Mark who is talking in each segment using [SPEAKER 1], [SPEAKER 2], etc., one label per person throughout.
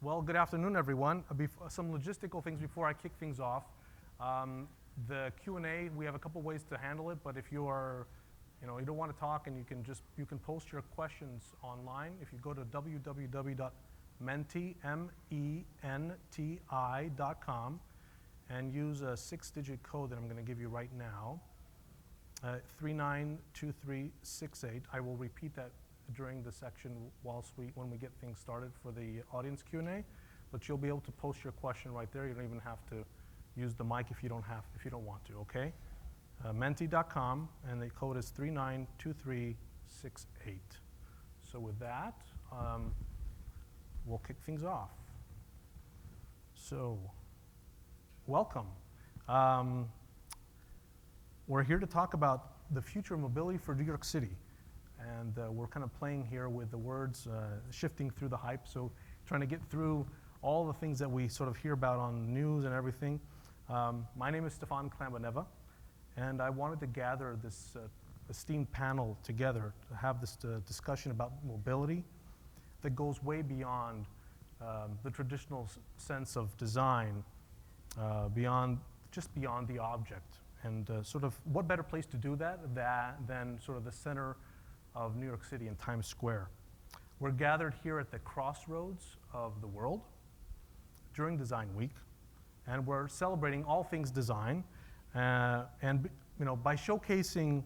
[SPEAKER 1] Well, good afternoon, everyone. Some logistical things before I kick things off. The Q&A, we have a couple ways to handle it, but if you are, you don't want to talk, and you can post your questions online. If you go to www.menti.com and use a 6-digit code that I'm going to give you right now, 392368. I will repeat that during the section when we get things started for the audience Q&A, but you'll be able to post your question right there. You don't even have to use the mic if you don't want to, okay? Menti.com, and the code is 392368. So with that, we'll kick things off. So, welcome. We're here to talk about the future of mobility for New York City. And we're kind of playing here with the words, shifting through the hype. So trying to get through all the things that we sort of hear about on the news and everything. My name is Stefan Klambaneva, and I wanted to gather this esteemed panel together to have this discussion about mobility that goes way beyond the traditional sense of design, beyond the object. And sort of what better place to do that than sort of the center of New York City in Times Square. We're gathered here at the crossroads of the world during Design Week, and we're celebrating all things design, and by showcasing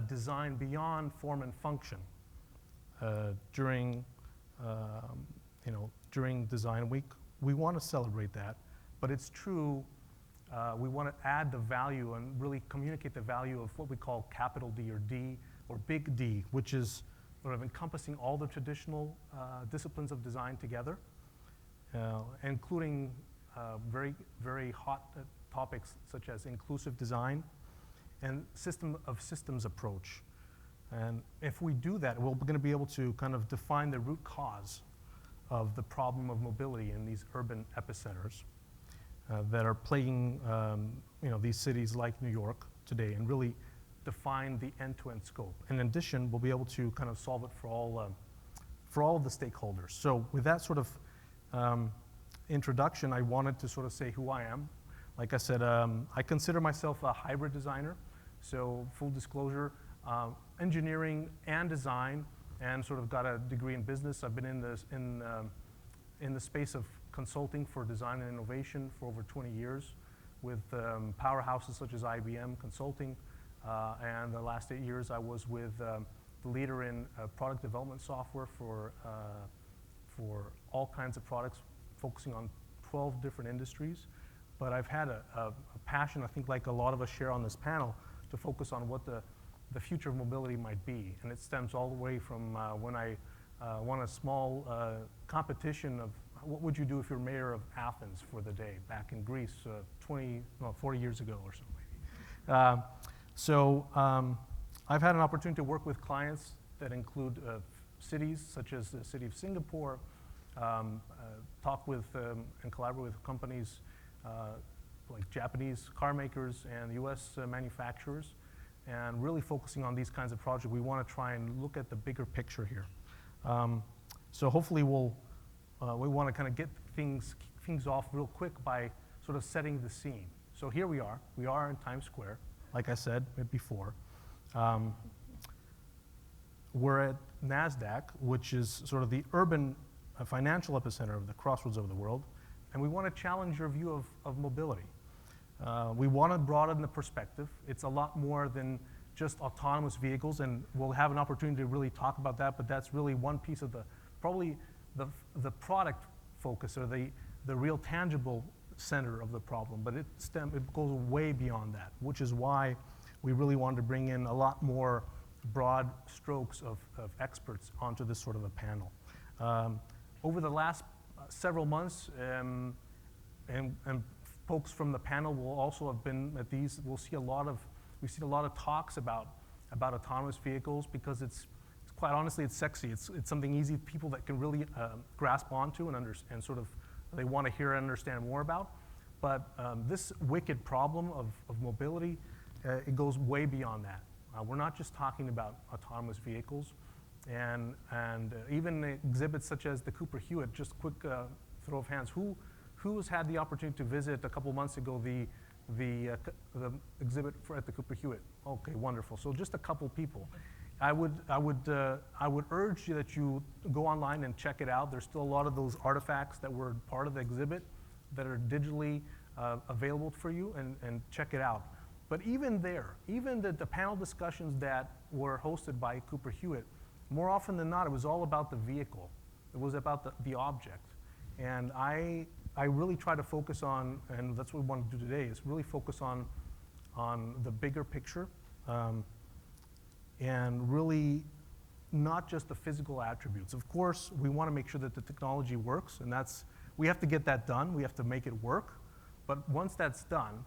[SPEAKER 1] design beyond form and function during Design Week. We want to celebrate that, but it's true. We want to add the value and really communicate the value of what we call capital D or D, or big D, which is sort of encompassing all the traditional disciplines of design together, including very, very hot topics such as inclusive design and systems approach. And if we do that, we're going to be able to kind of define the root cause of the problem of mobility in these urban epicenters that are plaguing these cities like New York today, and really define the end-to-end scope. In addition, we'll be able to kind of solve it for all of the stakeholders. So with that sort of introduction, I wanted to sort of say who I am. Like I said, I consider myself a hybrid designer. So full disclosure, engineering and design, and sort of got a degree in business. I've been in the space of consulting for design and innovation for over 20 years with powerhouses such as IBM Consulting. And the last 8 years, I was with the leader in product development software for all kinds of products, focusing on 12 different industries. But I've had a passion, I think like a lot of us share on this panel, to focus on what the future of mobility might be. And it stems all the way from when I won a small competition of what would you do if you're mayor of Athens for the day back in Greece 40 years ago or so maybe. So I've had an opportunity to work with clients that include cities such as the city of Singapore, talk with and collaborate with companies like Japanese car makers and US manufacturers, and really focusing on these kinds of projects. We want to try and look at the bigger picture here. So hopefully we want to kind of get things off real quick by sort of setting the scene. So here we are in Times Square. Like I said before, we're at NASDAQ, which is sort of the urban financial epicenter of the crossroads of the world, and we want to challenge your view of mobility. We want to broaden the perspective. It's a lot more than just autonomous vehicles, and we'll have an opportunity to really talk about that, but that's really one piece of probably the product focus, or the real tangible center of the problem, but it goes way beyond that, which is why we really wanted to bring in a lot more broad strokes of experts onto this sort of a panel. Over the last several months, and folks from the panel will also have been at these. We've seen a lot of talks about autonomous vehicles, because it's quite honestly, it's sexy. It's something easy, people that can really grasp onto and sort of they want to hear and understand more about. But this wicked problem of mobility, it goes way beyond that. We're not just talking about autonomous vehicles. and even exhibits such as the Cooper Hewitt. Just quick throw of hands. Who's had the opportunity to visit a couple months ago the exhibit at the Cooper Hewitt? Okay, wonderful. So just a couple people. I would urge you that you go online and check it out. There's still a lot of those artifacts that were part of the exhibit that are digitally available for you, and check it out. But even there, even the panel discussions that were hosted by Cooper Hewitt, more often than not, it was all about the vehicle. It was about the object. And I really try to focus on, and that's what we want to do today, is really focus on the bigger picture, and really not just the physical attributes. Of course, we want to make sure that the technology works, and we have to get that done. We have to make it work. But once that's done,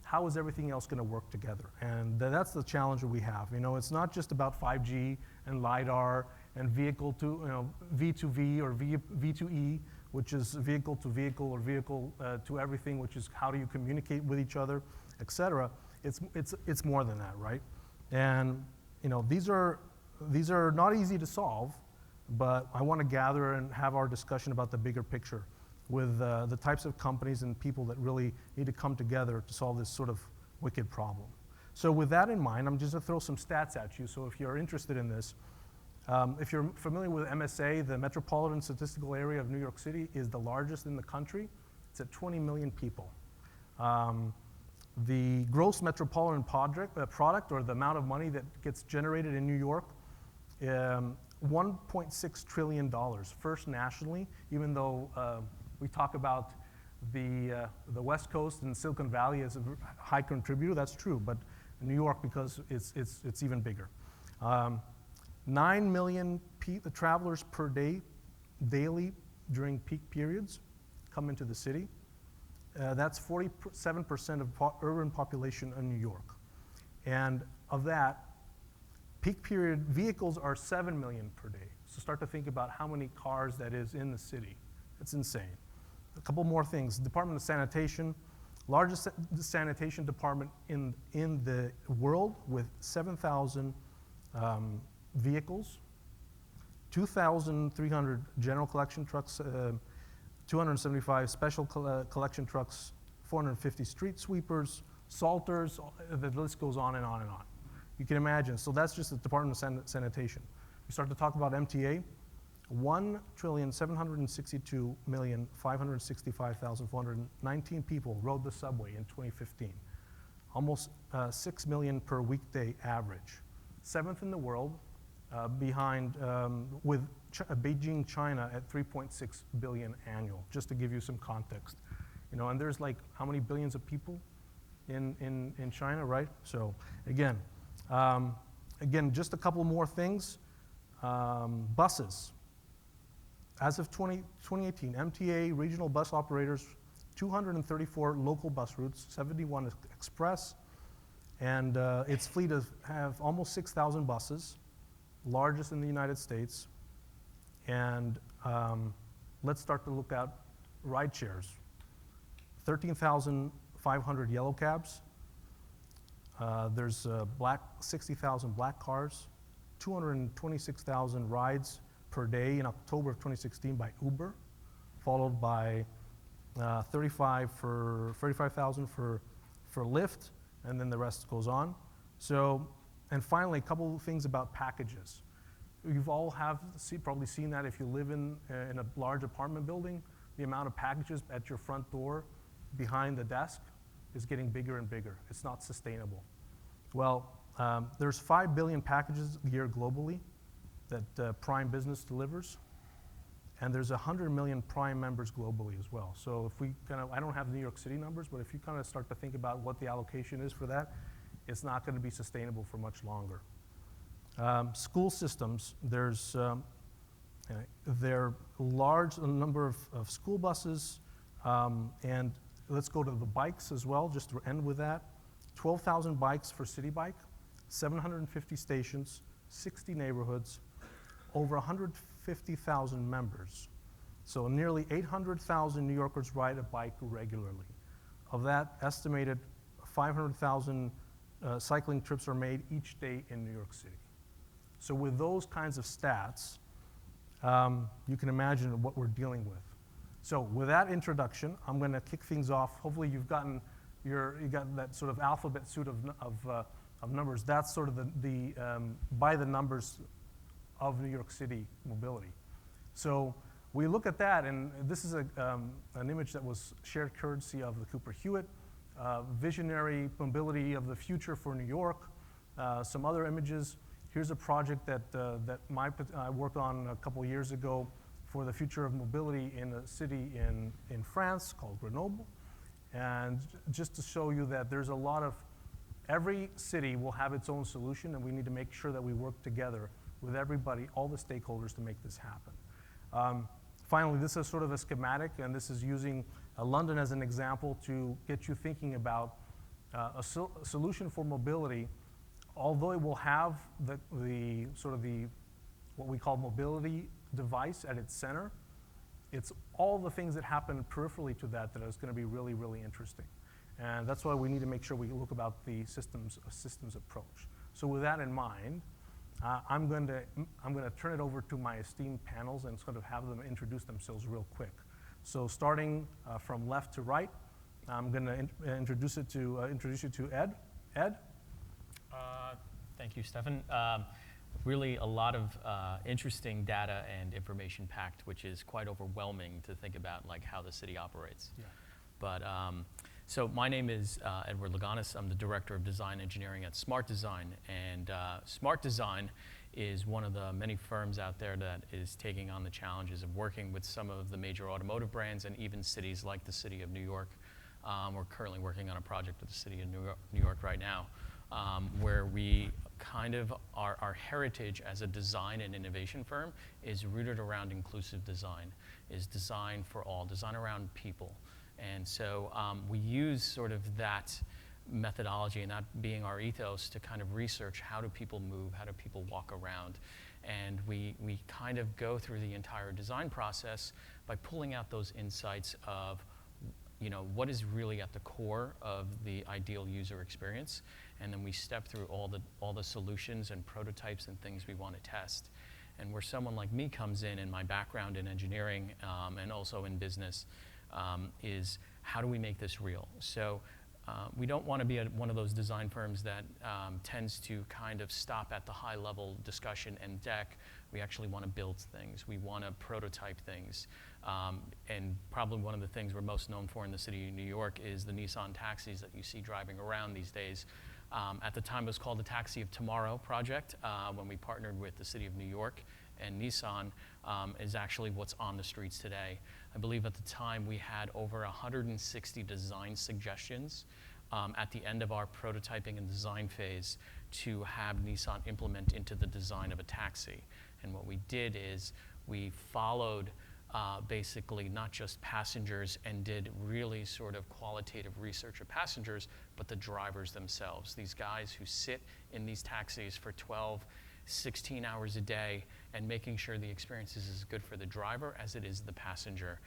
[SPEAKER 1] how is everything else going to work together? And that's the challenge that we have. It's not just about 5G and LiDAR and vehicle to, V2V or V2E, which is vehicle to vehicle or vehicle to everything, which is how do you communicate with each other, et cetera. It's more than that, right? And these are not easy to solve, but I want to gather and have our discussion about the bigger picture with the types of companies and people that really need to come together to solve this sort of wicked problem. So with that in mind, I'm just going to throw some stats at you. So if you're interested in this, if you're familiar with MSA, the Metropolitan Statistical Area of New York City is the largest in the country. It's at 20 million people. The gross metropolitan product, or the amount of money that gets generated in New York, $1.6 trillion, first nationally, even though we talk about the West Coast and Silicon Valley as a high contributor. That's true, but New York, because it's even bigger. 9 million travelers per day, daily, during peak periods, come into the city. That's 47% of urban population in New York. And of that, peak period vehicles are 7 million per day. So start to think about how many cars that is in the city. It's insane. A couple more things. Department of Sanitation, largest sanitation department in the world, with 7,000 vehicles, 2,300 general collection trucks, 275 special collection trucks, 450 street sweepers, salters, the list goes on and on and on. You can imagine. So that's just the Department of Sanitation. We start to talk about MTA, 1,762,565,419 people rode the subway in 2015. Almost 6 million per weekday average. 7th in the world, behind with Beijing, China at 3.6 billion annual, just to give you some context. And there's like how many billions of people in China, right? So again, just a couple more things. Buses. As of 2018, MTA regional bus operators, 234 local bus routes, 71 express, and its fleet have almost 6,000 buses, largest in the United States. And let's start to look at ride shares. 13,500 yellow cabs. There's 60,000 black cars, 226,000 rides per day in October of 2016 by Uber, followed by 35,000 for Lyft, and then the rest goes on. So, and finally, a couple of things about packages. You've all probably seen that if you live in a large apartment building, the amount of packages at your front door behind the desk is getting bigger and bigger. It's not sustainable. Well, there's 5 billion packages a year globally that Prime Business delivers, and there's 100 million Prime members globally as well. So if we I don't have New York City numbers, but if you kind of start to think about what the allocation is for that, it's not going to be sustainable for much longer. School systems, there's large number of school buses, and let's go to the bikes as well, just to end with that. 12,000 bikes for City Bike, 750 stations, 60 neighborhoods, over 150,000 members. So nearly 800,000 New Yorkers ride a bike regularly. Of that, estimated 500,000 cycling trips are made each day in New York City. So with those kinds of stats, you can imagine what we're dealing with. So with that introduction, I'm going to kick things off. Hopefully you got that sort of alphabet soup of numbers. That's sort of the by the numbers of New York City mobility. So we look at that, and this is an image that was shared courtesy of the Cooper Hewitt, visionary mobility of the future for New York. Some other images. Here's a project that I worked on a couple years ago for the future of mobility in a city in France called Grenoble. And just to show you that there's a lot of, every city will have its own solution, and we need to make sure that we work together with everybody, all the stakeholders, to make this happen. Finally, this is sort of a schematic, and this is using London as an example to get you thinking about a solution for mobility. Although it will have the what we call mobility device at its center, it's all the things that happen peripherally to that is going to be really, really interesting. And that's why we need to make sure we look about the systems approach. So with that in mind, I'm going to turn it over to my esteemed panels and sort of have them introduce themselves real quick. So starting from left to right, I'm going to introduce you to Ed. Ed?
[SPEAKER 2] Thank you, Stefan. Really a lot of interesting data and information packed, which is quite overwhelming to think about like how the city operates. Yeah. But so my name is Edward Laganis. I'm the Director of Design Engineering at Smart Design. And Smart Design is one of the many firms out there that is taking on the challenges of working with some of the major automotive brands and even cities like the city of New York. We're currently working on a project with the city of New York right now, where we kind of, our heritage as a design and innovation firm is rooted around inclusive design, is design for all, design around people. And so we use sort of that methodology and that being our ethos to kind of research how do people move, how do people walk around. And we kind of go through the entire design process by pulling out those insights of what is really at the core of the ideal user experience, and then we step through all the solutions and prototypes and things we want to test. And where someone like me comes in, and my background in engineering and also in business, is how do we make this real? So we don't want to be one of those design firms that tends to kind of stop at the high level discussion and deck. We actually want to build things. We want to prototype things. And probably one of the things we're most known for in the city of New York is the Nissan taxis that you see driving around these days. At the time, it was called the Taxi of Tomorrow project when we partnered with the city of New York, and Nissan is actually what's on the streets today. I believe at the time we had over 160 design suggestions at the end of our prototyping and design phase to have Nissan implement into the design of a taxi. And what we did is we followed basically not just passengers and did really sort of qualitative research of passengers, but the drivers themselves. These guys who sit in these taxis for 12, 16 hours a day and making sure the experience is as good for the driver as it is the passenger.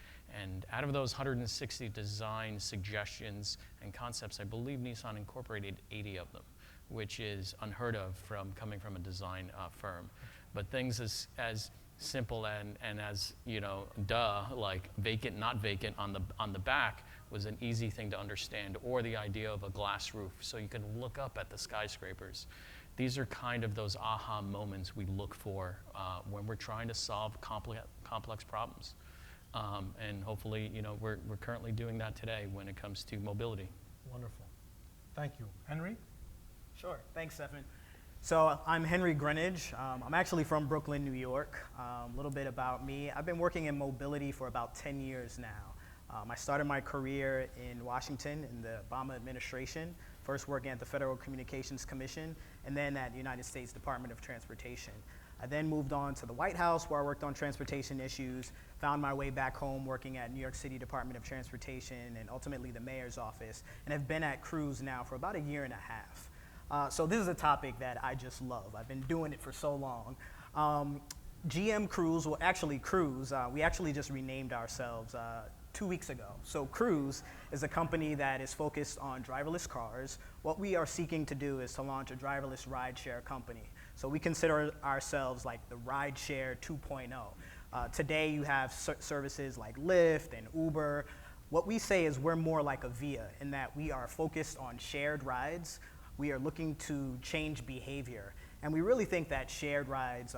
[SPEAKER 2] And out of those 160 design suggestions and concepts, I believe Nissan incorporated 80 of them, which is unheard of coming from a design firm. But things as simple and as like vacant, not vacant on the back was an easy thing to understand, or the idea of a glass roof so you can look up at the skyscrapers. These are kind of those aha moments we look for when we're trying to solve complex problems. And hopefully, we're currently doing that today when it comes to mobility.
[SPEAKER 1] Wonderful. Thank you. Henry?
[SPEAKER 3] Sure. Thanks, Stefan. So I'm Henry Greenidge. I'm actually from Brooklyn, New York. A little bit about me. I've been working in mobility for about 10 years now. I started my career in Washington in the Obama administration, first working at the Federal Communications Commission, and then at the United States Department of Transportation. I then moved on to the White House, where I worked on transportation issues, found my way back home working at New York City Department of Transportation and ultimately the mayor's office, and have been at Cruise now for about a year and a half. So this is a topic that I just love. I've been doing it for so long. GM Cruise, well actually Cruise, we actually just renamed ourselves 2 weeks ago. So Cruise is a company that is focused on driverless cars. What we are seeking to do is to launch a driverless rideshare company. So we consider ourselves like the rideshare 2.0. Today you have services like Lyft and Uber. What we say is we're more like a Via in that we are focused on shared rides. We are looking to change behavior. And we really think that shared rides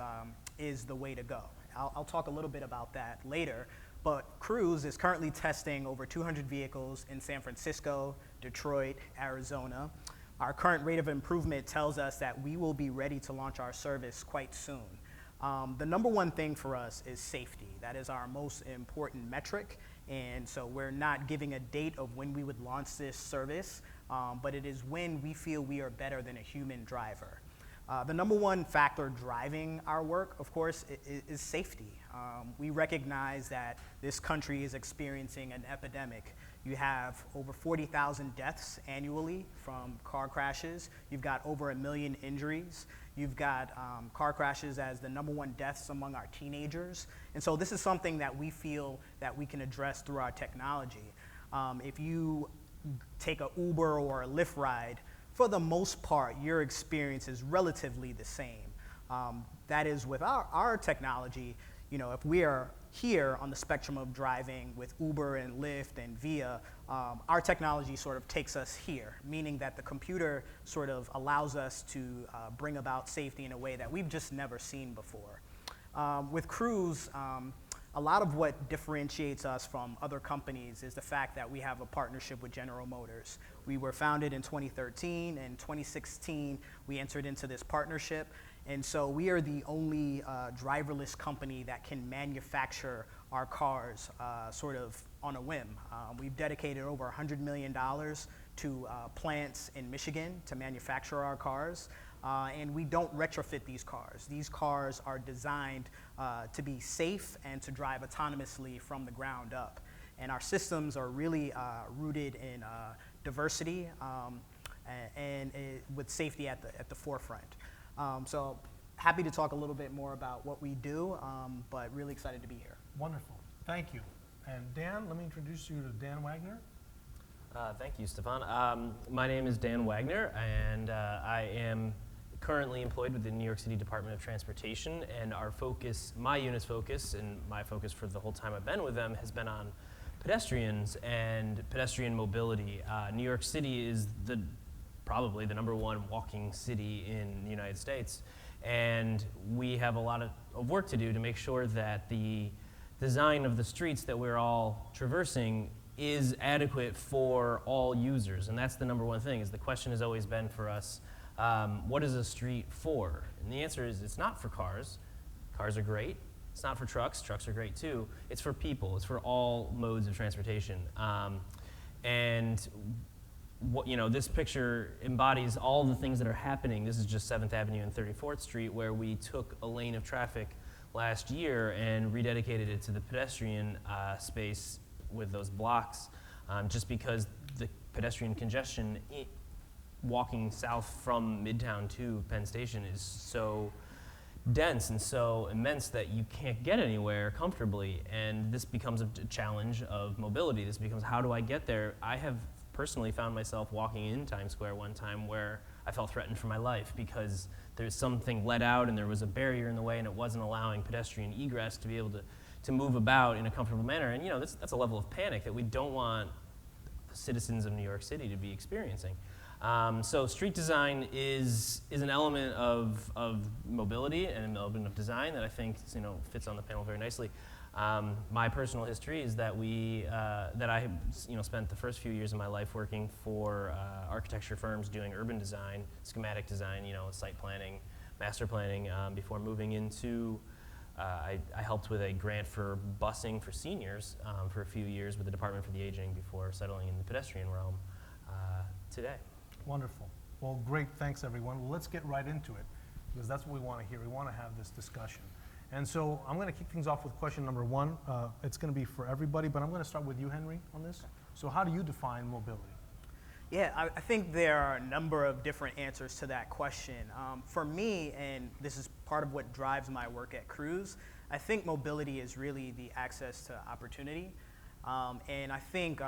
[SPEAKER 3] is the way to go. I'll talk a little bit about that later. But Cruise is currently testing over 200 vehicles in San Francisco, Detroit, Arizona. Our current rate of improvement tells us that we will be ready to launch our service quite soon. The number one thing for us is safety. That is our most important metric. And so we're not giving a date of when we would launch this service, but it is when we feel we are better than a human driver. The number one factor driving our work, of course, is safety. We recognize that this country is experiencing an epidemic. You have over 40,000 deaths annually from car crashes. You've got over 1 million injuries. You've got car crashes as the number one deaths among our teenagers. And so this is something that we feel that we can address through our technology. If you take an Uber or a Lyft ride, for the most part, your experience is relatively the same. That is, with our technology, you know, if we are here on the spectrum of driving with Uber and Lyft and Via, our technology sort of takes us here, meaning that the computer sort of allows us to bring about safety in a way that we've just never seen before. With Cruise, a lot of what differentiates us from other companies is the fact that we have a partnership with General Motors. We were founded in 2013. In 2016, we entered into this partnership. And so we are the only driverless company that can manufacture our cars sort of on a whim. We've dedicated over $100 million to plants in Michigan to manufacture our cars. And we don't retrofit these cars. These cars are designed to be safe and to drive autonomously from the ground up. And our systems are really rooted in diversity and with safety at the forefront. So happy to talk a little bit more about what we do, but really excited to be here.
[SPEAKER 1] Wonderful. Thank you. And Dan, let me introduce you to Dan Wagner.
[SPEAKER 4] Thank you, Stefan. My name is Dan Wagner, and I am currently employed with the New York City Department of Transportation, and our focus, my unit's focus, and my focus for the whole time I've been with them has been on pedestrians and pedestrian mobility. New York City is probably the #1 walking city in the United States, and we have a lot of work to do to make sure that the design of the streets that we're all traversing is adequate for all users, and that's the #1 thing. Is the question has always been for us, what is a street for? And the answer is it's not for cars. Cars are great. It's not for trucks. Trucks are great too. It's for people. It's for all modes of transportation. And what, you know, this picture embodies all the things that are happening. This is just 7th Avenue and 34th Street, where we took a lane of traffic last year and rededicated it to the pedestrian space with those blocks, just because the pedestrian congestion walking south from Midtown to Penn Station is so dense and so immense that you can't get anywhere comfortably, and this becomes a challenge of mobility. This becomes, how do I get there? I have personally found myself walking in Times Square one time where I felt threatened for my life because there's something let out and there was a barrier in the way and it wasn't allowing pedestrian egress to be able to move about in a comfortable manner. And you know, that's a level of panic that we don't want the citizens of New York City to be experiencing. So street design is an element of mobility and an element of design that I think, you know, fits on the panel very nicely. My personal history is that I spent the first few years of my life working for architecture firms doing urban design, schematic design, you know, site planning, master planning, before moving into, I helped with a grant for busing for seniors for a few years with the Department for the Aging before settling in the pedestrian realm today.
[SPEAKER 1] Wonderful. Well, great. Thanks, everyone. Well, let's get right into it, because that's what we want to hear. We want to have this discussion. And so I'm going to kick things off with question number 1. It's going to be for everybody, but I'm going to start with you, Henry, on this. So how do you define mobility?
[SPEAKER 3] Yeah, I think there are a number of different answers to that question. For me, and this is part of what drives my work at Cruise, I think mobility is really the access to opportunity. And I think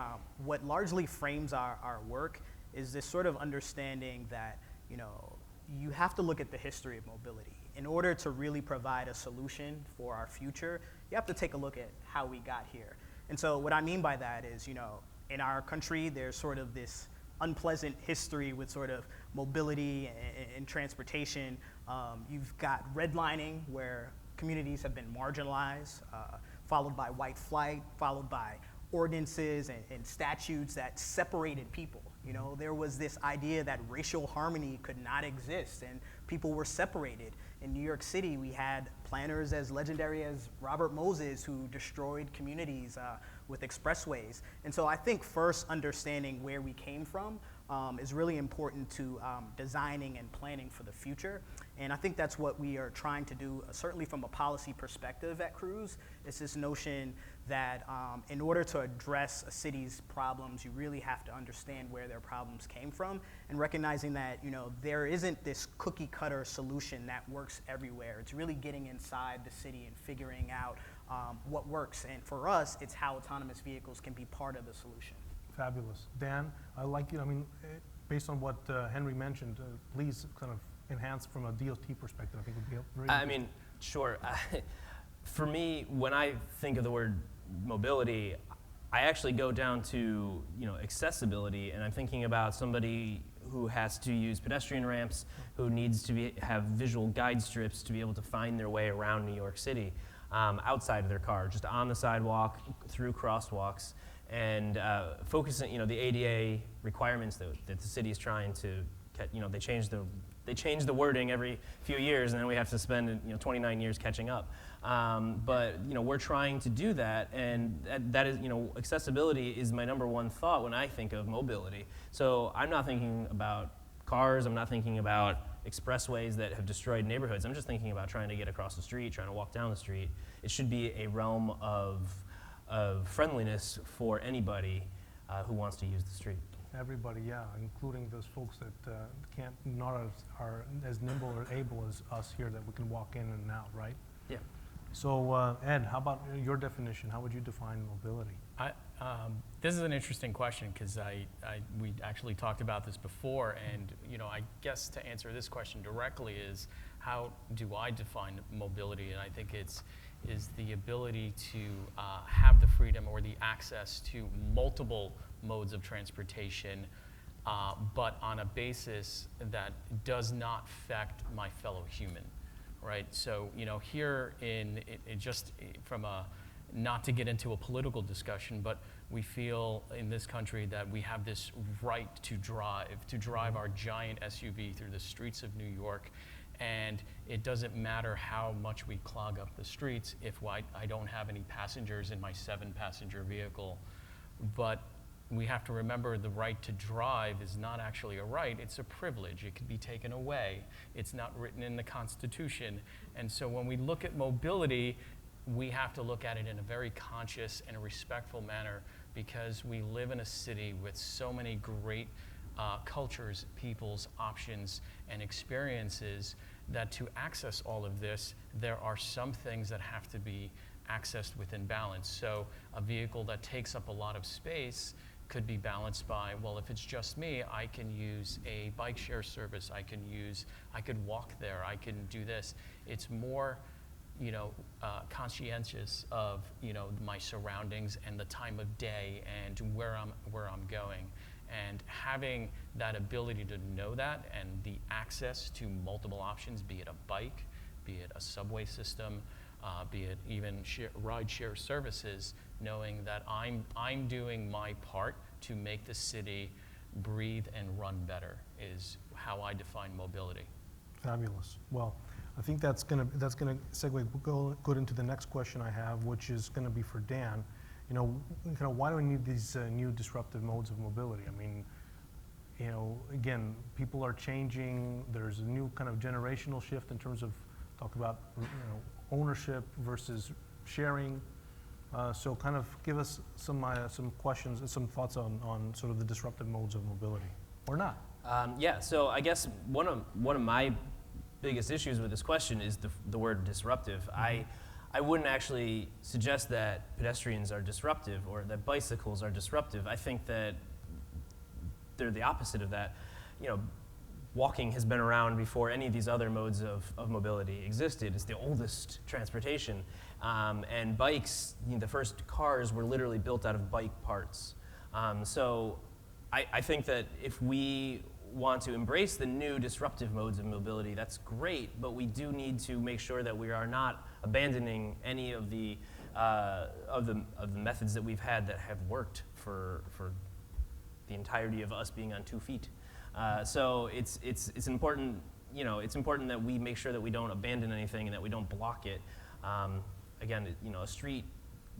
[SPEAKER 3] what largely frames our work is this sort of understanding that, you know, you have to look at the history of mobility. In order to really provide a solution for our future, you have to take a look at how we got here. And so what I mean by that is, in our country, there's sort of this unpleasant history with sort of mobility and transportation. You've got redlining, where communities have been marginalized, followed by white flight, followed by ordinances and statutes that separated people. There was this idea that racial harmony could not exist, and people were separated. In New York City, we had planners as legendary as Robert Moses, who destroyed communities with expressways. And so I think first understanding where we came from is really important to designing and planning for the future. And I think that's what we are trying to do, certainly from a policy perspective at Cruise. It's this notion that in order to address a city's problems, you really have to understand where their problems came from, and recognizing that there isn't this cookie cutter solution that works everywhere. It's really getting inside the city and figuring out what works. And for us, it's how autonomous vehicles can be part of the solution.
[SPEAKER 1] Fabulous. Dan, I like you. I mean, based on what Henry mentioned, please kind of enhance from a DOT perspective. I think would be very
[SPEAKER 4] I mean, sure. For me, when I think of the word mobility, I actually go down to accessibility, and I'm thinking about somebody who has to use pedestrian ramps, who needs to have visual guide strips to be able to find their way around New York City, outside of their car, just on the sidewalk, through crosswalks, and focusing, the ADA requirements that the city is trying to get. They change the wording every few years, and then we have to spend 29 years catching up. But we're trying to do that, and that is accessibility is my number one thought when I think of mobility. So I'm not thinking about cars. I'm not thinking about expressways that have destroyed neighborhoods. I'm just thinking about trying to get across the street, trying to walk down the street. It should be a realm of friendliness for anybody who wants to use the street.
[SPEAKER 1] Everybody, yeah, including those folks that are as nimble or able as us here, that we can walk in and out, right?
[SPEAKER 4] Yeah.
[SPEAKER 1] So Ed, how about your definition? How would you define mobility?
[SPEAKER 2] This is an interesting question, because we actually talked about this before, and I guess to answer this question directly is, how do I define mobility? And I think is the ability to have the freedom or the access to multiple modes of transportation, but on a basis that does not affect my fellow human, right? So here just from not to get into a political discussion, but we feel in this country that we have this right to drive our giant SUV through the streets of New York. And it doesn't matter how much we clog up the streets if I don't have any passengers in my 7-passenger vehicle. But we have to remember the right to drive is not actually a right, it's a privilege. It can be taken away. It's not written in the Constitution. And so when we look at mobility, we have to look at it in a very conscious and a respectful manner, because we live in a city with so many great cultures, peoples, options, and experiences, that to access all of this, there are some things that have to be accessed within balance. So a vehicle that takes up a lot of space could be balanced by, well, if it's just me, I can use a bike share service, I could walk there, I can do this. It's more conscientious of my surroundings and the time of day and where I'm going. And having that ability to know that, and the access to multiple options, be it a bike, be it a subway system, be it even ride-share services, knowing that I'm doing my part to make the city breathe and run better, is how I define mobility.
[SPEAKER 1] Fabulous. Well, I think that's gonna segue go into the next question I have, which is gonna be for Dan. Why do we need these new disruptive modes of mobility? I mean, again, people are changing. There's a new kind of generational shift in terms of talk about ownership versus sharing. So kind of give us some questions and some thoughts on sort of the disruptive modes of mobility, or not.
[SPEAKER 4] Yeah. So I guess one of my biggest issues with this question is the word disruptive.
[SPEAKER 1] Mm-hmm.
[SPEAKER 4] I wouldn't actually suggest that pedestrians are disruptive or that bicycles are disruptive. I think that they're the opposite of that. walking has been around before any of these other modes of mobility existed. It's the oldest transportation. And bikes, the first cars were literally built out of bike parts. So I think that if we want to embrace the new disruptive modes of mobility, that's great, but we do need to make sure that we are not abandoning any of the methods that we've had that have worked for the entirety of us being on 2 feet. So it's important, it's important that we make sure that we don't abandon anything and that we don't block it. Again, a street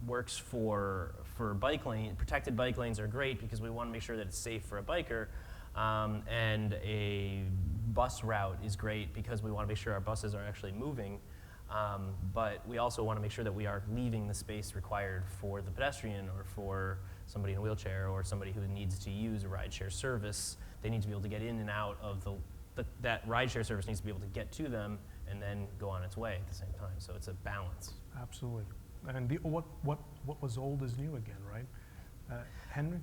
[SPEAKER 4] works for bike lane. Protected bike lanes are great because we want to make sure that it's safe for a biker. And a bus route is great because we want to make sure our buses are actually moving. But we also want to make sure that we are leaving the space required for the pedestrian or for somebody in a wheelchair or somebody who needs to use a rideshare service. They need to be able to get in and out of that rideshare service needs to be able to get to them and then go on its way at the same time. So it's a balance.
[SPEAKER 1] Absolutely. And what was old is new again, right? Henry?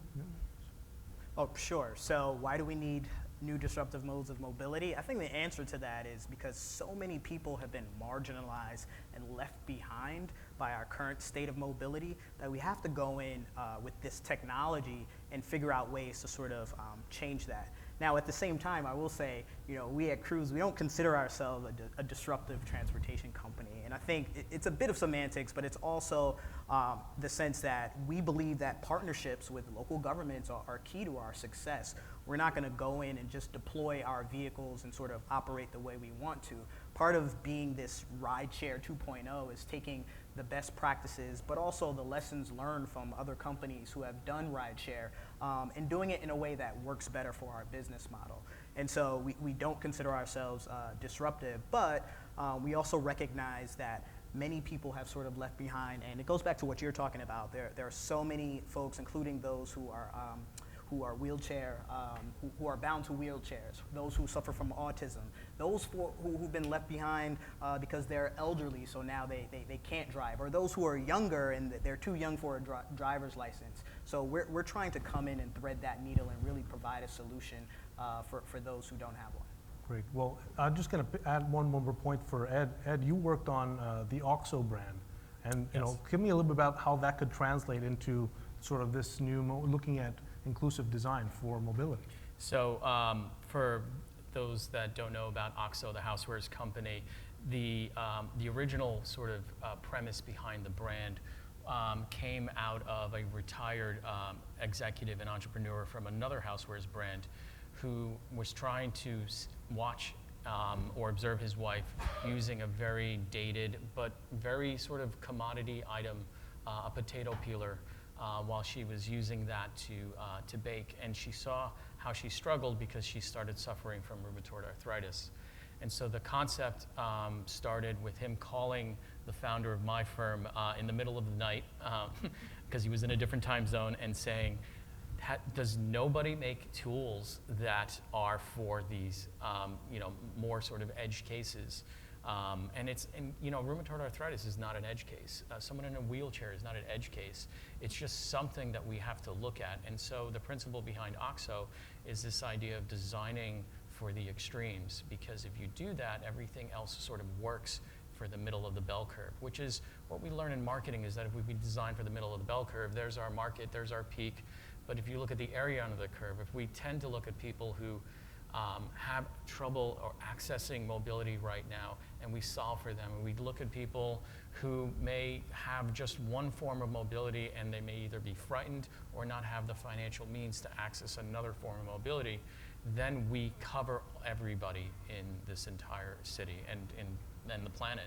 [SPEAKER 3] Oh, sure. So why do we need new disruptive modes of mobility? I think the answer to that is because so many people have been marginalized and left behind by our current state of mobility that we have to go in with this technology and figure out ways to sort of change that. Now, at the same time, I will say, we at Cruise, we don't consider ourselves a disruptive transportation company. And I think it's a bit of semantics, but it's also the sense that we believe that partnerships with local governments are key to our success. We're not going to go in and just deploy our vehicles and sort of operate the way we want to. Part of being this rideshare 2.0 is taking the best practices, but also the lessons learned from other companies who have done rideshare and doing it in a way that works better for our business model. And so we don't consider ourselves disruptive, but we also recognize that many people have sort of left behind, and it goes back to what you're talking about. There are so many folks, including those who are wheelchair, who are bound to wheelchairs, those who suffer from autism, those who've been left behind because they're elderly, so now they can't drive, or those who are younger and they're too young for a driver's license. So we're trying to come in and thread that needle and really provide a solution for those who don't have one.
[SPEAKER 1] Great. Well, I'm just going to add one more point for Ed. Ed, you worked on the OXO brand, and
[SPEAKER 2] Yes.
[SPEAKER 1] Give me a little bit about how that could translate into sort of this new looking at inclusive design for mobility.
[SPEAKER 2] So for those that don't know about OXO, the housewares company, the original sort of premise behind the brand came out of a retired executive and entrepreneur from another housewares brand who was trying to watch or observe his wife using a very dated but very sort of commodity item, a potato peeler, while she was using that to bake. And she saw how she struggled because she started suffering from rheumatoid arthritis. And so the concept started with him calling the founder of my firm in the middle of the night, because he was in a different time zone, and saying, does nobody make tools that are for these more sort of edge cases? And rheumatoid arthritis is not an edge case. Someone in a wheelchair is not an edge case. It's just something that we have to look at. And so the principle behind OXO is this idea of designing for the extremes, because if you do that, everything else sort of works for the middle of the bell curve, which is what we learn in marketing, is that if we design for the middle of the bell curve, there's our market, there's our peak. But if you look at the area under the curve, if we tend to look at people who have trouble or accessing mobility right now, and we solve for them, and we look at people who may have just one form of mobility, and they may either be frightened or not have the financial means to access another form of mobility, then we cover everybody in this entire city and the planet.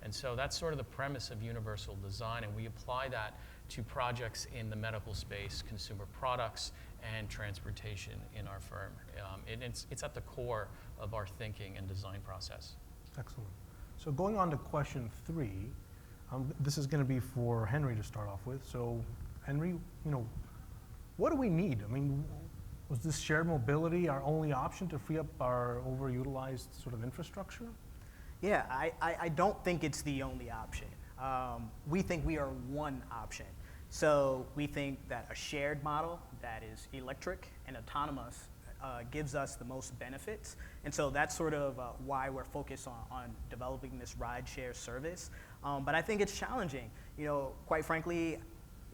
[SPEAKER 2] And so that's sort of the premise of universal design, and we apply that to projects in the medical space, consumer products, and transportation in our firm. It's at the core of our thinking and design process.
[SPEAKER 1] Excellent. So going on to question 3, this is going to be for Henry to start off with. So Henry, what do we need? I mean, was this shared mobility our only option to free up our overutilized sort of infrastructure?
[SPEAKER 3] Yeah, I don't think it's the only option. We think we are one option. So we think that a shared model that is electric and autonomous gives us the most benefits. And so that's sort of why we're focused on developing this rideshare service. But I think it's challenging. You know, quite frankly,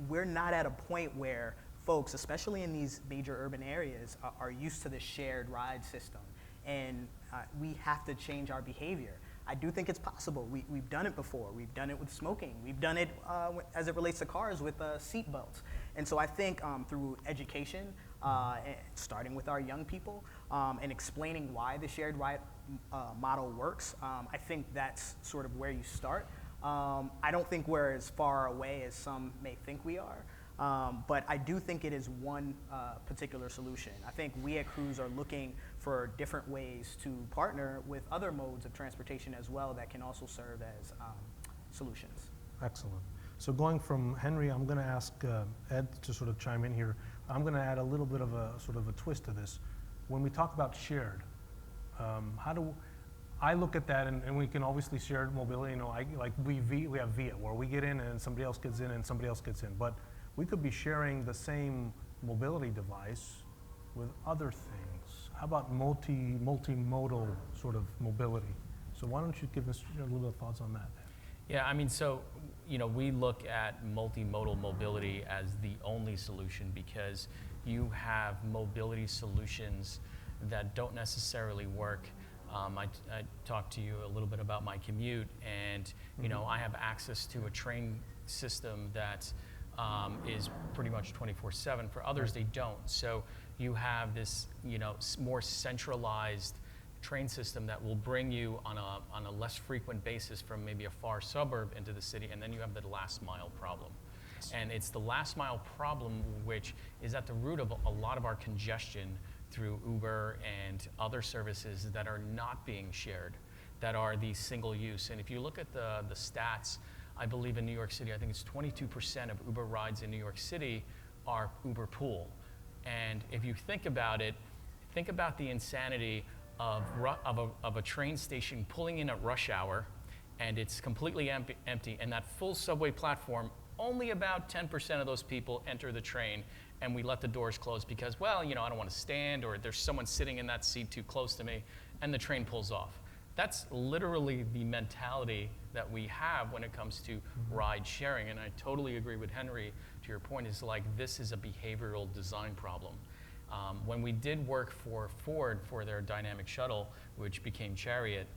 [SPEAKER 3] we're not at a point where folks, especially in these major urban areas, are used to the shared ride system. And we have to change our behavior. I do think it's possible. We've done it before. We've done it with smoking. We've done it as it relates to cars with seat belts. And so I think through education, starting with our young people, and explaining why the shared ride model works, I think that's sort of where you start. I don't think we're as far away as some may think we are. But I do think it is one particular solution. I think we at Cruise are looking for different ways to partner with other modes of transportation as well that can also serve as solutions.
[SPEAKER 1] Excellent. So going from Henry, I'm going to ask Ed to sort of chime in here. I'm going to add a little bit of a sort of a twist to this. When we talk about shared, how do I look at that, and we can obviously share mobility. You know, we have VIA where we get in and somebody else gets in and somebody else gets in, but we could be sharing the same mobility device with other things. How about multimodal sort of mobility? So why don't you give us a little bit of thoughts on that?
[SPEAKER 2] Yeah, I mean, so, you know, we look at multimodal mobility as the only solution because you have mobility solutions that don't necessarily work. I talked to you a little bit about my commute, and, you know, I have access to a train system that is pretty much 24/7. For others, they don't. So you have this, you know, more centralized train system that will bring you on a less frequent basis from maybe a far suburb into the city, and then you have the last mile problem. And it's the last mile problem which is at the root of a lot of our congestion through Uber and other services that are not being shared, that are the single use. And if you look at the stats, I believe in New York City, I think it's 22% of Uber rides in New York City are Uber pool. And if you think about it, think about the insanity of a train station pulling in at rush hour, and it's completely empty, and that full subway platform, only about 10% of those people enter the train, and we let the doors close because, well, you know, I don't want to stand, or there's someone sitting in that seat too close to me, and the train pulls off. That's literally the mentality that we have when it comes to ride sharing. And I totally agree with Henry, to your point, is like this is a behavioral design problem. When we did work for Ford for their dynamic shuttle, which became Chariot,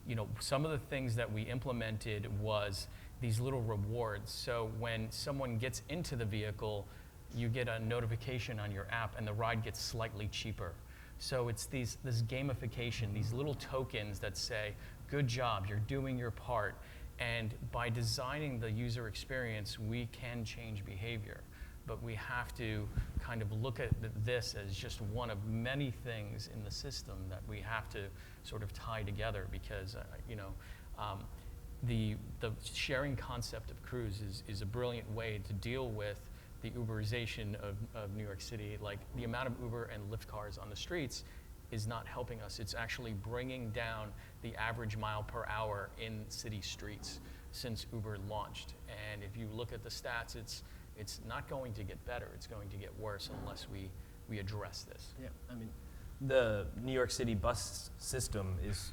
[SPEAKER 2] you know, some of the things that we implemented was these little rewards. So when someone gets into the vehicle, you get a notification on your app and the ride gets slightly cheaper. So it's this gamification, these little tokens that say, good job, you're doing your part. And by designing the user experience, we can change behavior. But we have to kind of look at this as just one of many things in the system that we have to sort of tie together because, you know, the sharing concept of Cruise is a brilliant way to deal with the Uberization of New York City. Like the amount of Uber and Lyft cars on the streets is not helping us. It's actually bringing down the average mile per hour in city streets since Uber launched. And if you look at the stats, it's not going to get better. It's going to get worse unless we address this.
[SPEAKER 4] Yeah, I mean, the New York City bus system is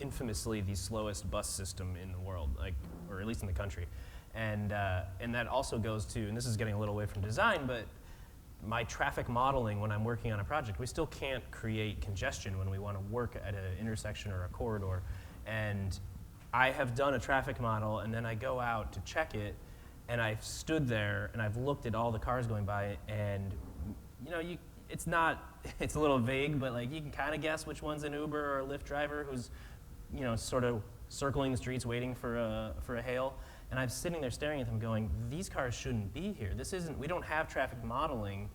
[SPEAKER 4] infamously the slowest bus system in the world, like, or at least in the country. And that also goes to, and this is getting a little away from design, but my traffic modeling when I'm working on a project, we still can't create congestion when we want to work at an intersection or a corridor. And I have done a traffic model, and then I go out to check it, and I've stood there, and I've looked at all the cars going by, and you know, it's a little vague, but like you can kind of guess which one's an Uber or a Lyft driver who's, you know, sort of circling the streets waiting for a hail. And I'm sitting there staring at them going, these cars shouldn't be here. We don't have traffic modeling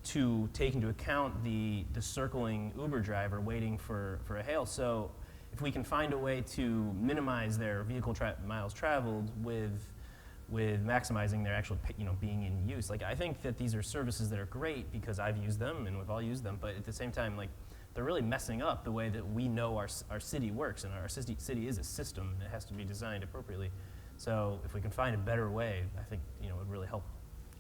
[SPEAKER 4] to take into account the circling Uber driver waiting for a hail. So if we can find a way to minimize their vehicle miles traveled with maximizing their actual, you know, being in use. Like, I think that these are services that are great because I've used them and we've all used them, but at the same time, like, they're really messing up the way that we know our city works, and our city is a system that has to be designed appropriately. So if we can find a better way, I think, you know, it would really help.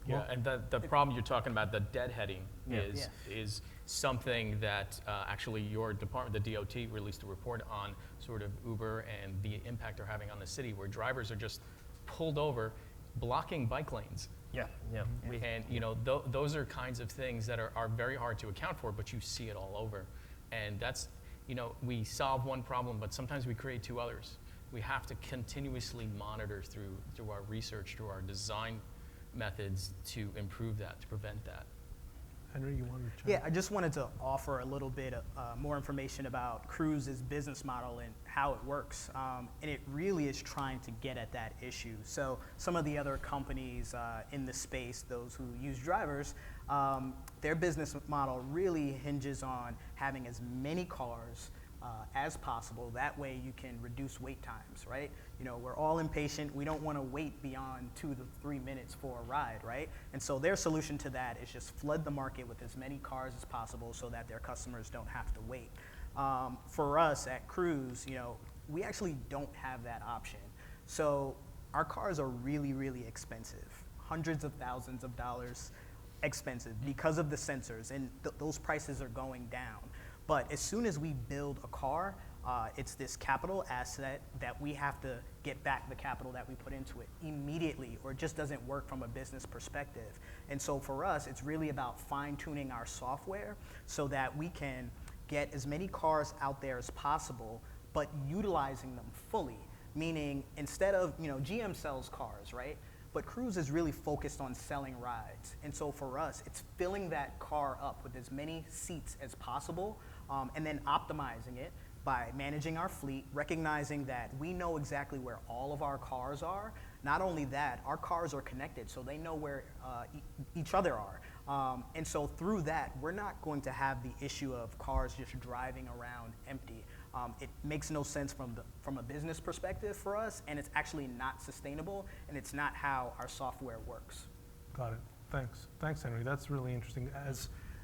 [SPEAKER 2] Yeah, and the problem you're talking about, the deadheading,
[SPEAKER 4] Yeah.
[SPEAKER 2] is something that actually your department, the DOT, released a report on sort of Uber and the impact they're having on the city, where drivers are just pulled over, blocking bike lanes.
[SPEAKER 4] Yeah, yeah.
[SPEAKER 2] And those are kinds of things that are very hard to account for, but you see it all over. And that's, we solve one problem, but sometimes we create two others. We have to continuously monitor through our research, through our design methods to improve that, to prevent that.
[SPEAKER 1] Henry, you wanted to chime
[SPEAKER 3] Yeah, I just wanted to offer a little bit of, more information about Cruise's business model and how it works. And it really is trying to get at that issue. So some of the other companies in the space, those who use drivers, their business model really hinges on having as many cars as possible. That way you can reduce wait times, right? We're all impatient. We don't want to wait beyond 2 to 3 minutes for a ride, right? And so their solution to that is just flood the market with as many cars as possible so that their customers don't have to wait. For us at Cruise, we actually don't have that option. So our cars are really, really expensive, hundreds of thousands of dollars expensive because of the sensors, and those prices are going down. But as soon as we build a car, it's this capital asset that we have to get back the capital that we put into it immediately, or it just doesn't work from a business perspective. And so for us, it's really about fine-tuning our software so that we can get as many cars out there as possible, but utilizing them fully. Meaning, instead of, GM sells cars, right? But Cruise is really focused on selling rides. And so for us, it's filling that car up with as many seats as possible, and then optimizing it by managing our fleet, recognizing that we know exactly where all of our cars are. Not only that, our cars are connected, so they know where each other are. And so through that, we're not going to have the issue of cars just driving around empty. It makes no sense from a business perspective for us, and it's actually not sustainable, and it's not how our software works.
[SPEAKER 1] Got it. Thanks, Henry. That's really interesting.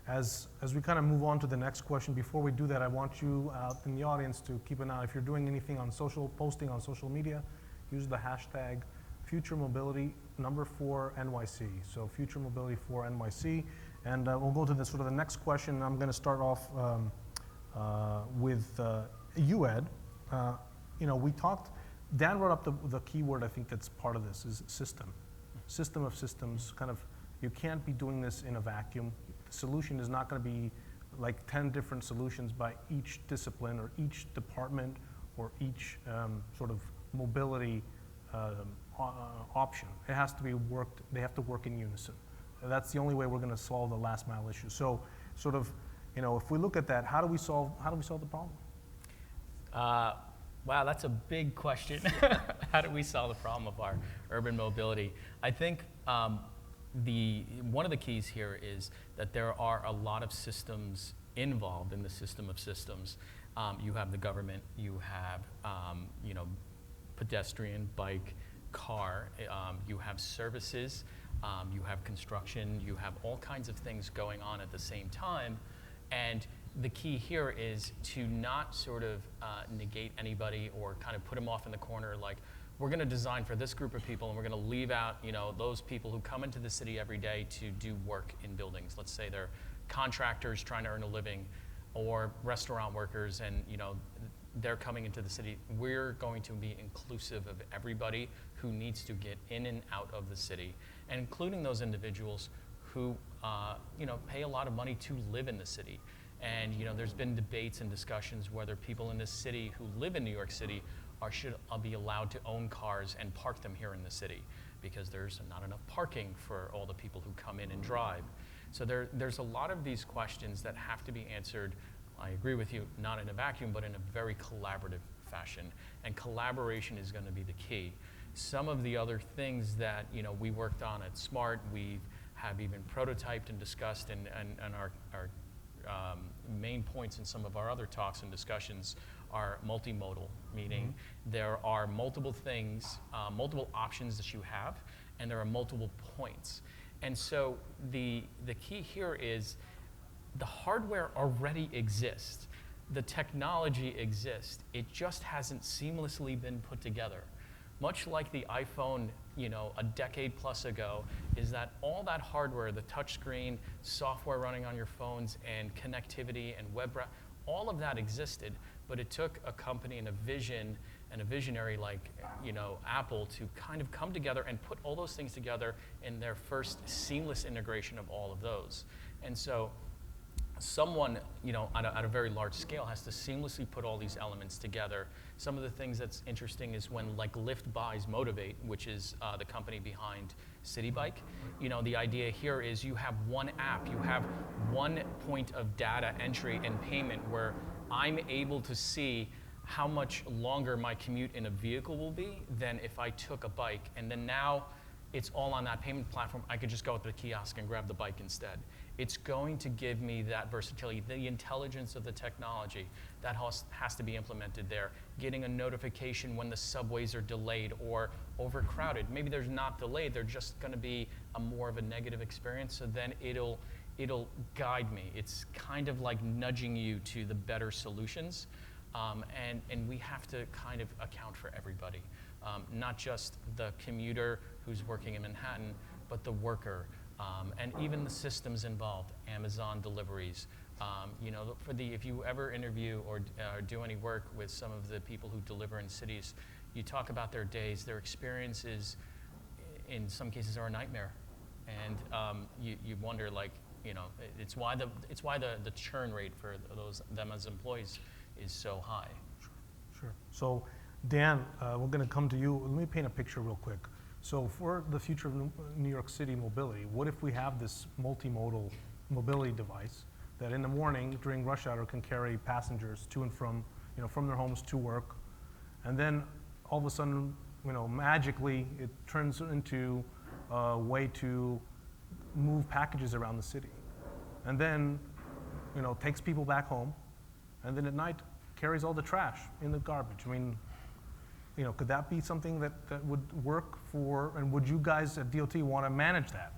[SPEAKER 1] As we kind of move on to the next question, before we do that, I want you out in the audience to keep an eye. If you're doing anything on posting on social media, use the hashtag #FutureMobility4NYC. So FutureMobility4NYC. And we'll go to the next question. I'm going to start off with you, Ed. We talked, Dan brought up the key word I think that's part of this is system of systems. Kind of, you can't be doing this in a vacuum. The solution is not going to be like 10 different solutions by each discipline or each department or each sort of mobility option. It has to be they have to work in unison. That's the only way we're going to solve the last mile issue. So sort of, if we look at that, how do we solve the problem?
[SPEAKER 2] Wow, that's a big question. How do we solve the problem of our urban mobility? I think one of the keys here is that there are a lot of systems involved in the system of systems. You have the government, you have pedestrian, bike, car, you have services, you have construction, you have all kinds of things going on at the same time. And the key here is to not sort of negate anybody or kind of put them off in the corner like, we're going to design for this group of people and we're going to leave out those people who come into the city every day to do work in buildings. Let's say they're contractors trying to earn a living or restaurant workers and they're coming into the city. We're going to be inclusive of everybody who needs to get in and out of the city, and including those individuals who pay a lot of money to live in the city. And there's been debates and discussions whether people in this city who live in New York City should be allowed to own cars and park them here in the city, because there's not enough parking for all the people who come in and drive. So there's a lot of these questions that have to be answered, I agree with you, not in a vacuum, but in a very collaborative fashion. And collaboration is going to be the key. Some of the other things that we worked on at SMART, we have even prototyped and discussed, and our main points in some of our other talks and discussions are multimodal, meaning there are multiple things, multiple options that you have, and there are multiple points. And so the key here is the hardware already exists. The technology exists. It just hasn't seamlessly been put together. Much like the iPhone a decade plus ago, is that all that hardware, the touchscreen, software running on your phones, and connectivity and all of that existed, but it took a company and a vision and a visionary like Apple to kind of come together and put all those things together in their first seamless integration of all of those. And so someone, at a very large scale has to seamlessly put all these elements together. Some of the things that's interesting is when like Lyft buys Motivate, which is the company behind City Bike. The idea here is you have one app, you have one point of data entry and payment where I'm able to see how much longer my commute in a vehicle will be than if I took a bike. And then now it's all on that payment platform. I could just go to the kiosk and grab the bike instead. It's going to give me that versatility, the intelligence of the technology that has to be implemented there. Getting a notification when the subways are delayed or overcrowded. Maybe there's not delayed, they're just gonna be more of a negative experience, so then it'll guide me. It's kind of like nudging you to the better solutions. And we have to kind of account for everybody, not just the commuter who's working in Manhattan, but the worker, and even the systems involved, Amazon deliveries. If you ever interview or do any work with some of the people who deliver in cities, you talk about their days, their experiences, in some cases are a nightmare. And you wonder, it's why the churn rate for them as employees is so high.
[SPEAKER 1] Sure. So, Dan, we're going to come to you. Let me paint a picture real quick. So, for the future of New York City mobility, what if we have this multimodal mobility device that in the morning during rush hour can carry passengers to and from, from their homes to work, and then all of a sudden, magically it turns into a way to move packages around the city, and then, takes people back home, and then at night carries all the trash in the garbage. I mean, could that be something that would work for, and would you guys at DOT want to manage that?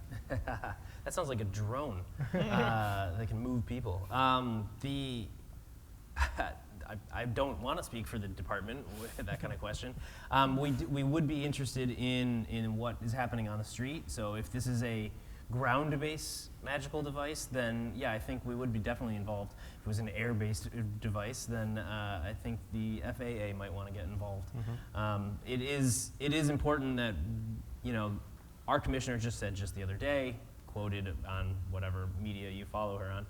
[SPEAKER 4] That sounds like a drone that can move people. I don't want to speak for the department with that kind of question. We would be interested in what is happening on the street. So if this is a ground-based magical device, then yeah, I think we would be definitely involved. If it was an air-based device, then I think the FAA might want to get involved. Mm-hmm. It is important that, our commissioner just said just the other day, quoted on whatever media you follow her on,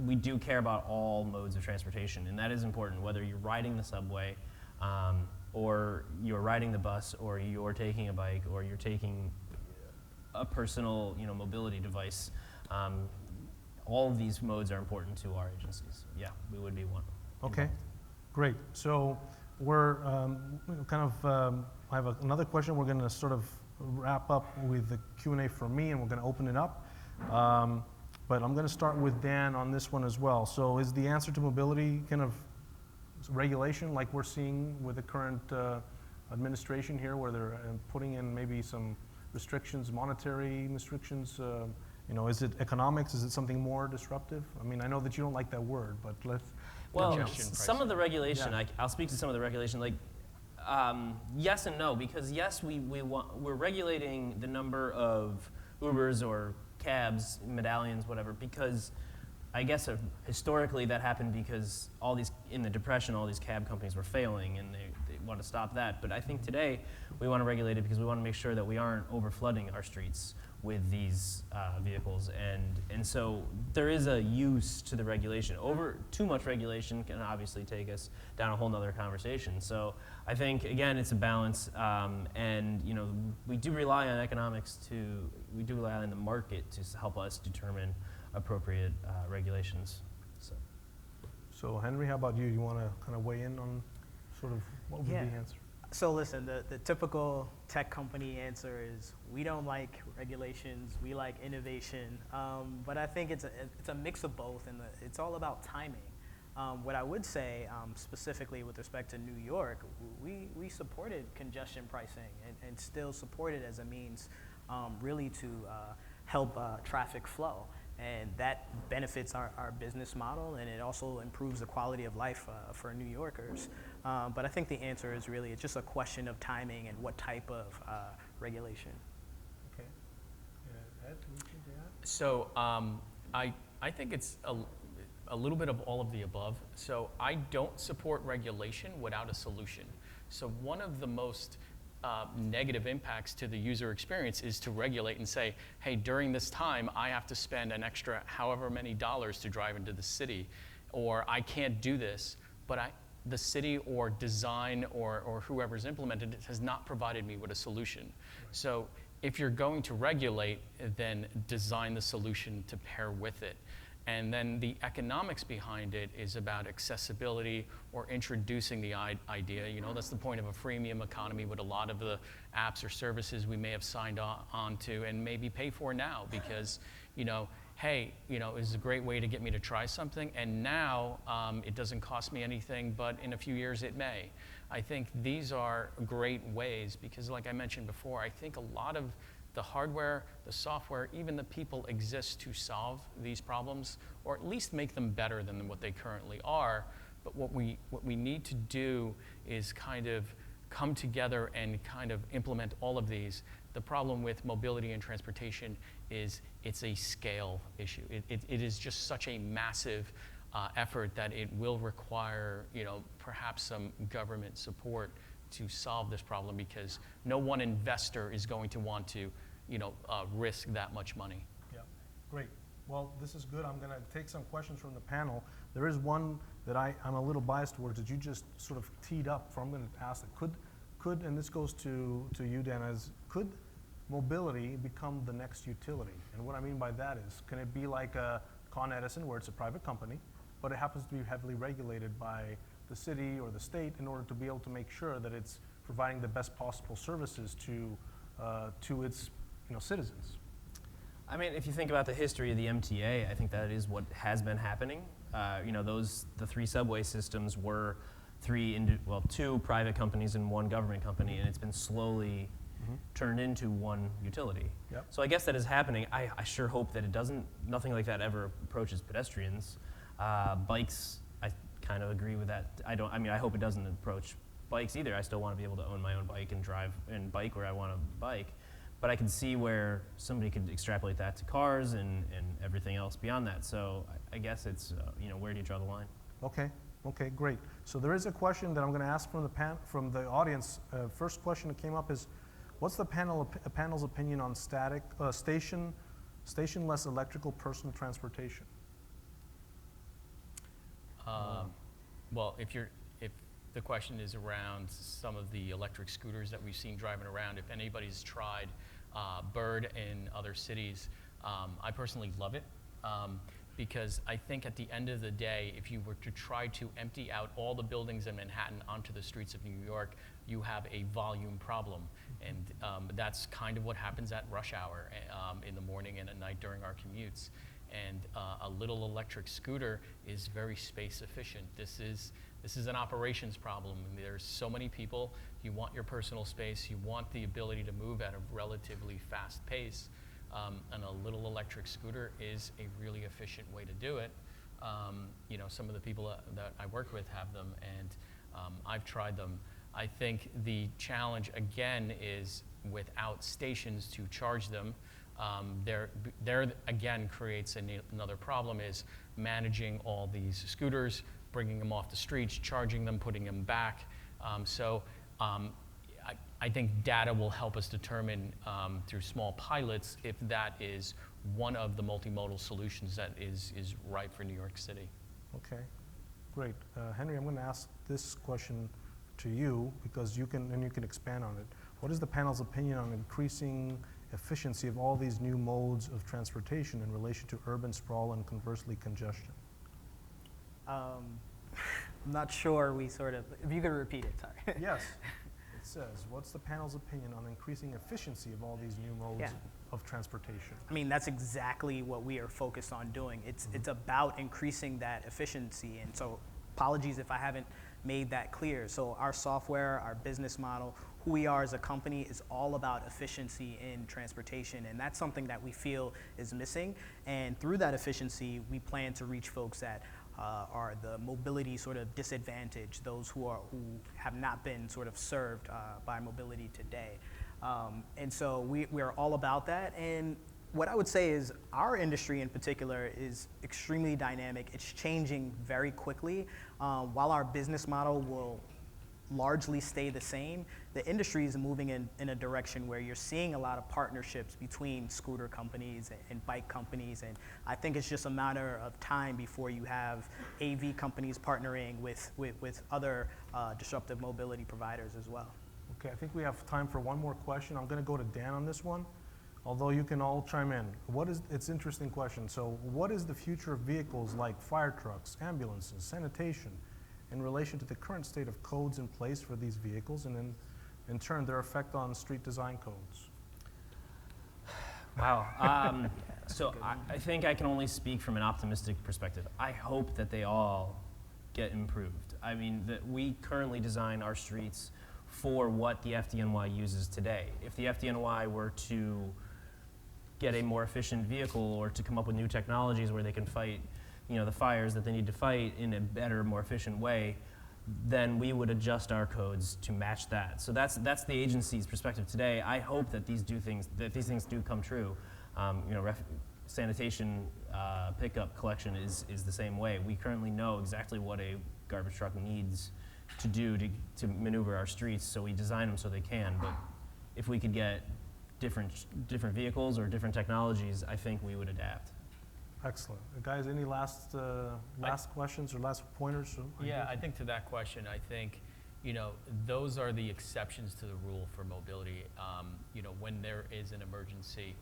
[SPEAKER 4] we do care about all modes of transportation, and that is important, whether you're riding the subway, or you're riding the bus, or you're taking a bike, or you're taking a personal, mobility device. All of these modes are important to our agencies. Yeah, we would be one.
[SPEAKER 1] Okay, great. So we're I have another question. We're going to sort of wrap up with the Q&A from me, and we're going to open it up. But I'm going to start with Dan on this one as well. So is the answer to mobility kind of regulation like we're seeing with the current administration here, where they're putting in maybe some restrictions, monetary restrictions? Is it economics? Is it something more disruptive? I mean, I know that you don't like that word, but let's.
[SPEAKER 4] Well, some of the regulation, yeah. I'll speak to some of the regulation. Yes and no, because yes, we're regulating the number of Ubers or cabs, medallions, whatever, because I guess historically that happened because in the Depression, all these cab companies were failing, and they want to stop that. But I think today we want to regulate it because we want to make sure that we aren't over flooding our streets with these vehicles, and so there is a use to the regulation. Too much regulation can obviously take us down a whole nother conversation. So I think again it's a balance, and we do rely on we do rely on the market to help us determine appropriate regulations.
[SPEAKER 1] So Henry, how about you? You want to kind of weigh in on sort of what would be the answer?
[SPEAKER 3] So listen, the typical tech company answer is we don't like regulations, we like innovation. But I think it's a mix of both, and it's all about timing. What I would say, specifically with respect to New York, we supported congestion pricing and still support it as a means really to help traffic flow. And that benefits our business model, and it also improves the quality of life for New Yorkers. But I think the answer is really, it's just a question of timing and what type of regulation?
[SPEAKER 1] Okay. Ed, anything to add?
[SPEAKER 2] So I think it's a little bit of all of the above. So I don't support regulation without a solution. So one of the most negative impacts to the user experience is to regulate and say, hey, during this time, I have to spend an extra however many dollars to drive into the city, or I can't do this, but the city or design or whoever's implemented it has not provided me with a solution. Right. So if you're going to regulate, then design the solution to pair with it. And then the economics behind it is about accessibility or introducing the idea. You know, that's the point of a freemium economy with a lot of the apps or services we may have signed on to and maybe pay for now because, you know, hey, you know, it's a great way to get me to try something, and now it doesn't cost me anything, but in a few years it may. I think these are great ways because, like I mentioned before, I think a lot of the hardware, the software, even the people exist to solve these problems, or at least make them better than what they currently are. But what we need to do is kind of come together and kind of implement all of these. The problem with mobility and transportation is it's a scale issue. It is just such a massive effort that it will require, you know, perhaps some government support to solve this problem because no one investor is going to want to, you know, risk that much money.
[SPEAKER 1] Yeah, great. Well, this is good. I'm going to take some questions from the panel. There is one that I'm a little biased towards that you just sort of teed up for. I'm going to ask it. Could, and this goes to you, Dan, could mobility become the next utility? And what I mean by that is, can it be like Con Edison, where it's a private company, but it happens to be heavily regulated by the city or the state in order to be able to make sure that it's providing the best possible services to its, you know, citizens?
[SPEAKER 4] I mean, if you think about the history of the MTA, I think that is what has been happening. You know, the three subway systems were two private companies and one government company, and it's been slowly turned into one utility.
[SPEAKER 1] Yep.
[SPEAKER 4] So I guess that is happening. I sure hope that it doesn't, nothing like that ever approaches pedestrians. Bikes, I kind of agree with that. I hope it doesn't approach bikes either. I still want to be able to own my own bike and drive and bike where I want to bike. But I can see where somebody could extrapolate that to cars and everything else beyond that. So I guess it's, you know, where do you draw the line?
[SPEAKER 1] Okay, great. So there is a question that I'm going to ask from the audience. First question that came up is, what's the panel's opinion on stationless electrical personal transportation?
[SPEAKER 2] Well, if the question is around some of the electric scooters that we've seen driving around, if anybody's tried Bird in other cities, I personally love it because I think at the end of the day, if you were to try to empty out all the buildings in Manhattan onto the streets of New York, you have a volume problem. And that's kind of what happens at rush hour in the morning and at night during our commutes. And a little electric scooter is very space efficient. This is an operations problem. There's so many people. You want your personal space. You want the ability to move at a relatively fast pace. And a little electric scooter is a really efficient way to do it. You know, some of the people that I work with have them, and I've tried them. I think the challenge, again, is without stations to charge them. There again creates another problem, is managing all these scooters, bringing them off the streets, charging them, putting them back. I think data will help us determine through small pilots if that is one of the multimodal solutions that is ripe for New York City.
[SPEAKER 1] Okay, great. Henry, I'm going to ask this question to you because you can expand on it. What is the panel's opinion on increasing efficiency of all these new modes of transportation in relation to urban sprawl and conversely congestion?
[SPEAKER 3] I'm not sure if you could repeat it, sorry.
[SPEAKER 1] Yes. It says, what's the panel's opinion on increasing efficiency of all these new modes of transportation?
[SPEAKER 3] I mean, that's exactly what we are focused on doing. It's about increasing that efficiency. And so apologies if I haven't made that clear. So our software, our business model, who we are as a company is all about efficiency in transportation. And that's something that we feel is missing. And through that efficiency, we plan to reach folks that are the mobility sort of disadvantaged, those who have not been sort of served by mobility today. And so we're all about that. And what I would say is our industry in particular is extremely dynamic. It's changing very quickly. While our business model will largely stay the same, the industry is moving in a direction where you're seeing a lot of partnerships between scooter companies and bike companies, and I think it's just a matter of time before you have AV companies partnering with other disruptive mobility providers as well.
[SPEAKER 1] Okay, I think we have time for one more question. I'm going to go to Dan on this one, although you can all chime in. It's an interesting question. So what is the future of vehicles like fire trucks, ambulances, sanitation, in relation to the current state of codes in place for these vehicles, and in turn their effect on street design codes?
[SPEAKER 4] Wow. So I think I can only speak from an optimistic perspective. I hope that they all get improved. I mean, we currently design our streets for what the FDNY uses today. If the FDNY were to get a more efficient vehicle or to come up with new technologies where they can fight the fires that they need to fight in a better, more efficient way, then we would adjust our codes to match that. So that's the agency's perspective today. I hope that these things do come true. Sanitation pickup collection is the same way. We currently know exactly what a garbage truck needs to do to maneuver our streets, so we design them so they can. But if we could get different vehicles or different technologies, I think we would adapt.
[SPEAKER 1] Excellent. Guys, any last questions or last pointers?
[SPEAKER 2] Yeah, I think to that question, I think, those are the exceptions to the rule for mobility. When there is an emergency,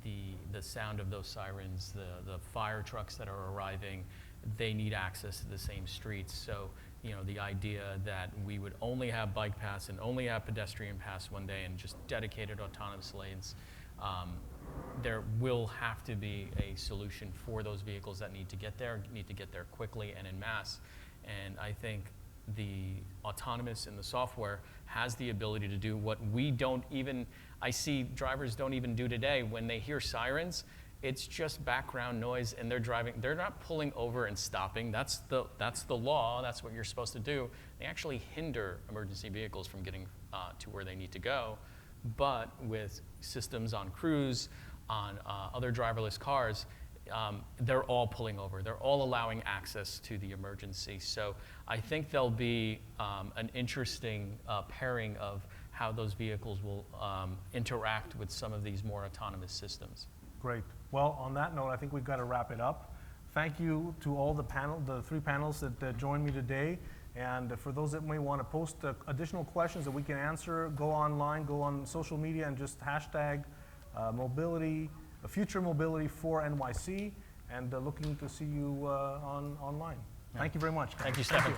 [SPEAKER 2] the sound of those sirens, the fire trucks that are arriving, they need access to the same streets. So, the idea that we would only have bike paths and only have pedestrian paths one day and just dedicated autonomous lanes, there will have to be a solution for those vehicles that need to get there quickly and en masse. And I think the autonomous and the software has the ability to do what I see drivers don't even do today. When they hear sirens, it's just background noise, and they're not pulling over and stopping. That's the law, that's what you're supposed to do. They actually hinder emergency vehicles from getting to where they need to go. But with systems on cruise, on other driverless cars, they're all pulling over. They're all allowing access to the emergency. So I think there'll be an interesting pairing of how those vehicles will interact with some of these more autonomous systems.
[SPEAKER 1] Great. Well, on that note, I think we've got to wrap it up. Thank you to all the three panels that joined me today. And for those that may want to post additional questions that we can answer, go online, go on social media, and just hashtag future mobility for NYC, and looking to see you online. Thank you very much.
[SPEAKER 2] Thank you, Stefan.